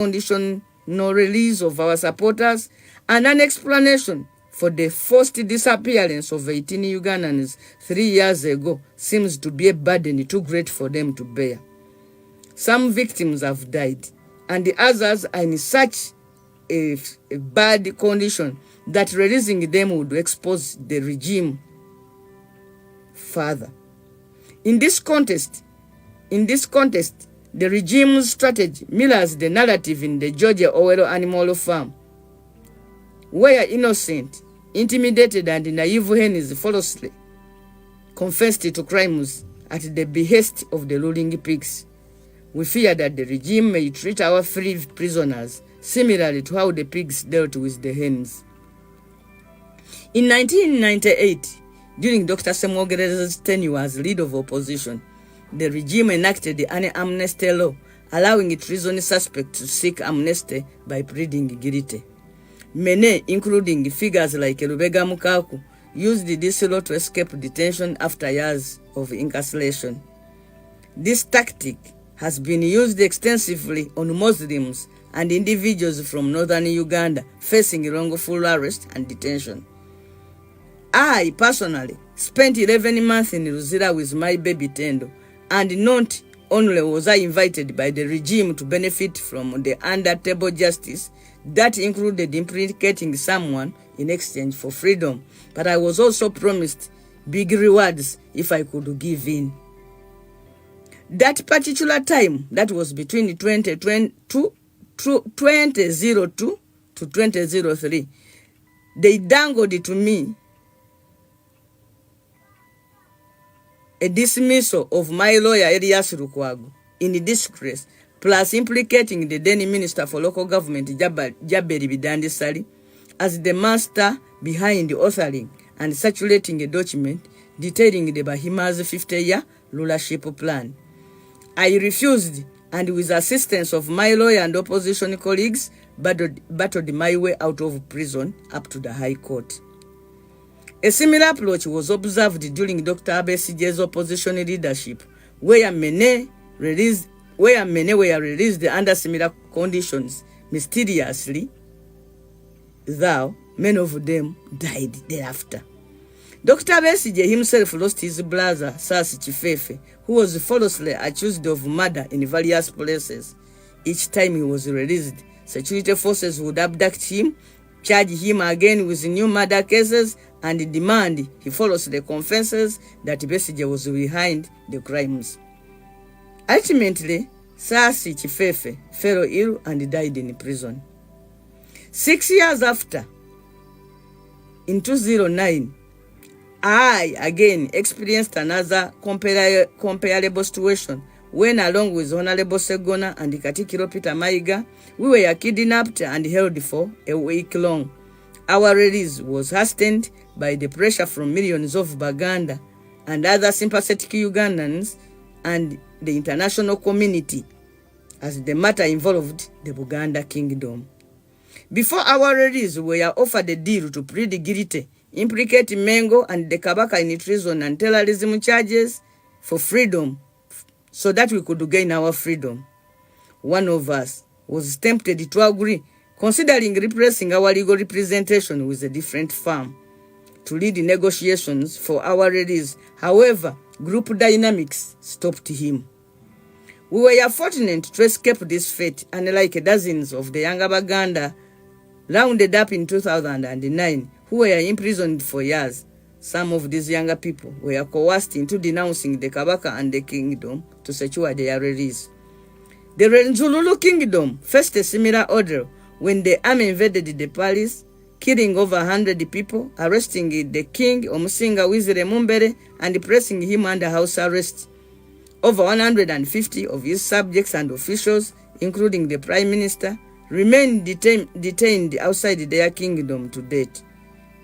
unconditional release of our supporters, and an explanation for the forced disappearance of 18 Ugandans 3 years ago seems to be a burden too great for them to bear. Some victims have died, and the others are in such a bad condition that releasing them would expose the regime further. In this context, the regime's strategy mirrors the narrative in the Georgia Orwell animal farm, where innocent, intimidated, and naive hens falsely confessed to crimes at the behest of the ruling pigs. We fear that the regime may treat our free prisoners similarly to how the pigs dealt with the hens. In 1998, during Dr. Semwogere's tenure as leader of opposition, the regime enacted an amnesty law, allowing treason suspects to seek amnesty by pleading guilty. Many, including figures like Lubega Mukaku, used this law to escape detention after years of incarceration. This tactic has been used extensively on Muslims and individuals from northern Uganda facing wrongful arrest and detention. I personally spent 11 months in Luzira with my baby Tendo, and not only was I invited by the regime to benefit from the under-table justice that included implicating someone in exchange for freedom, but I was also promised big rewards if I could give in. That particular time, that was between 2002 to 2003, they dangled to me a dismissal of my lawyer Elias Lukwago in disgrace, plus implicating the then Minister for Local Government Jaberi Bidandi Sali as the master behind the authoring and circulating a document detailing the Bahima's 50-year rulership plan. I refused, and with assistance of my lawyer and opposition colleagues, battled my way out of prison up to the High Court. A similar approach was observed during Dr. Abesige's opposition leadership, where many were released under similar conditions. Mysteriously, though, many of them died thereafter. Dr. Abesige himself lost his brother, Sasi Chifefe, who was falsely accused of murder in various places. Each time he was released, security forces would abduct him, charge him again with new murder cases, and demand he falsely confesses that Besige was behind the crimes. Ultimately, Sasi Chifefe fell ill and died in prison. 6 years after, in 2009, I again experienced another comparable situation when, along with Honorable Segona and Katikiro Peter Maiga, we were kidnapped and held for a week long. Our release was hastened by the pressure from millions of Baganda and other sympathetic Ugandans and the international community, as the matter involved the Buganda Kingdom. Before our release, we were offered a deal to plead guilty, implicate Mengo and the Kabaka in treason and terrorism charges for freedom, so that we could gain our freedom. One of us was tempted to agree, considering replacing our legal representation with a different firm to lead negotiations for our release. However, group dynamics stopped him. We were fortunate to escape this fate, unlike dozens of the younger Baganda rounded up in 2009 who were imprisoned for years. Some of these younger people were coerced into denouncing the Kabaka and the kingdom to secure their release. The Renzululu kingdom faced a similar order when the army invaded the palace, killing over 100 people, arresting the king Omusinga Wizire Mumbere and placing him under house arrest. Over 150 of his subjects and officials, including the prime minister, remained detained outside their kingdom to date.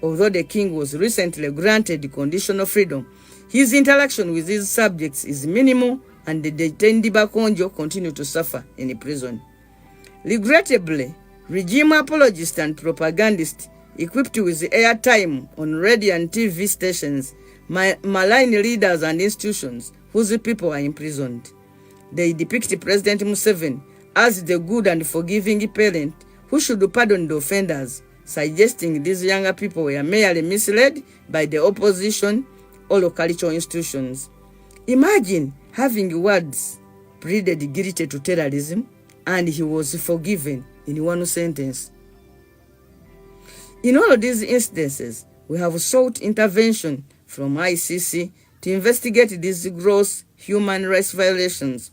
Although the king was recently granted conditional freedom, his interaction with his subjects is minimal, and the detained Bakonjo continue to suffer in prison. Regrettably, regime apologists and propagandists equipped with airtime on radio and TV stations malign leaders and institutions whose people are imprisoned. They depict President Museveni as the good and forgiving parent who should pardon the offenders, suggesting these younger people were merely misled by the opposition or cultural institutions. Imagine having words pleaded guilty to terrorism and he was forgiven in one sentence. In all of these instances, we have sought intervention from ICC to investigate these gross human rights violations,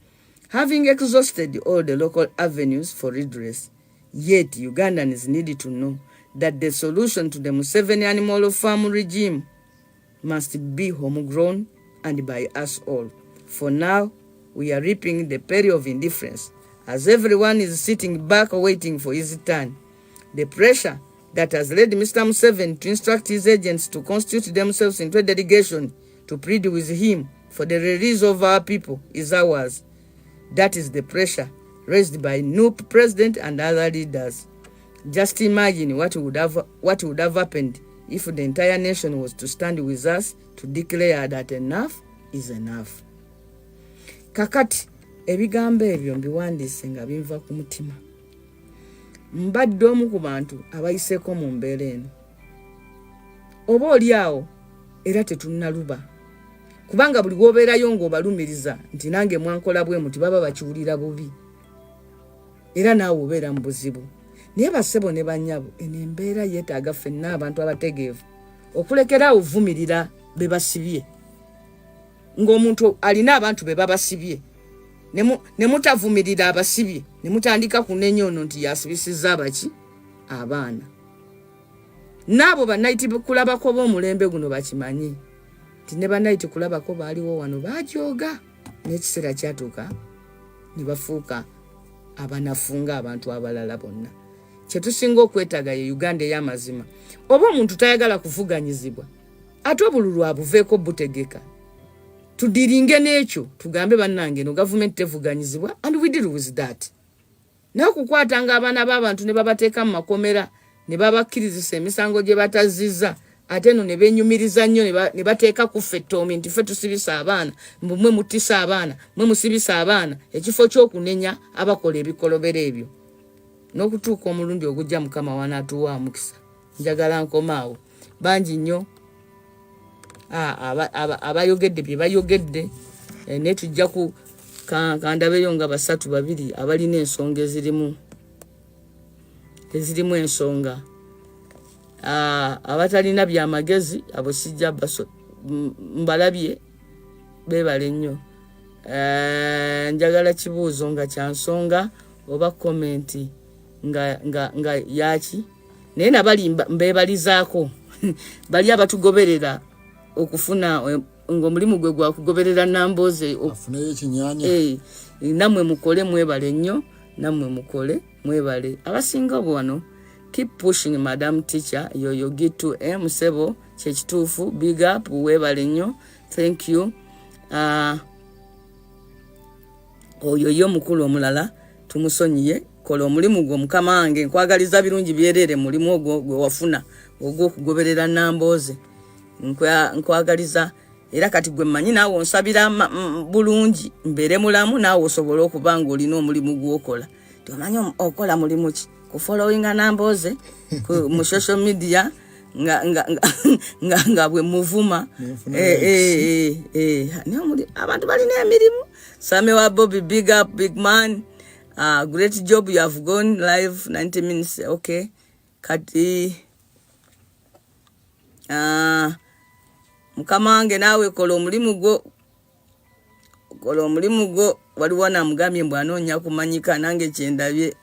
having exhausted all the local avenues for redress. Yet, Ugandans need to know that the solution to the Museveni animal farm regime must be homegrown and by us all. For now, we are reaping the peril of indifference, as everyone is sitting back waiting for his turn. The pressure that has led Mr. Museveni to instruct his agents to constitute themselves into a delegation to plead with him for the release of our people is ours. That is the pressure raised by new president and other leaders. Just imagine what would have happened if the entire nation was to stand with us to declare that enough is enough. Kakati ebigambo ebyo mbiwandiise nga binva ku mutima. Mbadde omu ku bantu abayiseko mu mbeera eno. Oba oli awo era tetunnaluba. Kubanga buli gwobeerayo ng'obalumiriza nti nange mwankola bwe muti baba bakiwulira bubi. Era naawe obeera mu buzibu. Naye bassebo ne bannyabo eno embeera yeetaaga ffenna abantu abategeevu okulekera ovumirira be basibye. Ng'omuntu alina abantu be babasibye ne mutavumirira abasibye ne mutandika kunenya ono nti yasibisizza abaki abaana. N'abo bannayiti kulabako b'omulembe guno bakimanyi nti ne bannayiti kulabako baaliwo wano baajooga n'ekiseera kyatuuka ne bafuuka abanafunga abantu abalala bonna. Kyetusinga okwetaaga ye Uganda ey'amazima. Oba omuntu tayagala kuvuganyizibwa ate obululu abuveeko butegeka. Tudiringe n'ekyo tugambe bannange no gavumenti tevuganyizibwa and we deal with that. N'okukwatanga abaana b'abantu ne babateeka mu makomera ne babakkirizisa emisango gye batazizza ate no ne benyumiriza nnyo ne bateeka ku ffe ettoomi nti ffe tusibisa abaana mwe mutisa abaana mwe musibisa abaana ekifo ky'okunenya abakola ebikolobero ebyo. N'okutuuka omulundi ogujja Mukama wanaatuwa mukisa. Njagala nkomaawo bangi nnyo abayogedde bye bayogedde ne tujja ku kandabeyo nga basatu babiri abalina ensonga ezirimu ensonga. Abatalina byamagezi abo sijja mbalabye beebale nnyo. Njagala kibuuzo nga kyansonga oba komenti nga yaki naye nabali mbeebalizaako bali abatugoberera okufuna ng'omulimu gwe gwa kugoberera Namboze afuneyo ekinyanya. Nammwe mukole mwebale nnyo, nammwe mukole mwebale. Abasinga wano keep pushing Madam Teacher yoyo gitu Musebo kyekituufu big up webale nnyo. Thank you. Oyo mukulu omulala tumusonyiye kola omulimu gwo Mukama wange nkwagaliza birungi byerere mulimu ogwo gwe wafuna ogw'okugoberera Namboze. Nkwagaliza era kati gwe mmanyi naawe onsabira bulungi mbeere mulamu naawe osobola okuba ng'olina omulimu gw'okola. Tomanyi okola mulimu ki kufollowinga Namboze mu social media nga bwe muvuma. Abantu balina emirimu. Same wa Bobby, big up, big man. Great job, you have gone live 90 minutes. Okay. Kati Mukama wange naawe kola omulimu gwo waliwo namugambye mbw anoonya kumanyika nange kyendabye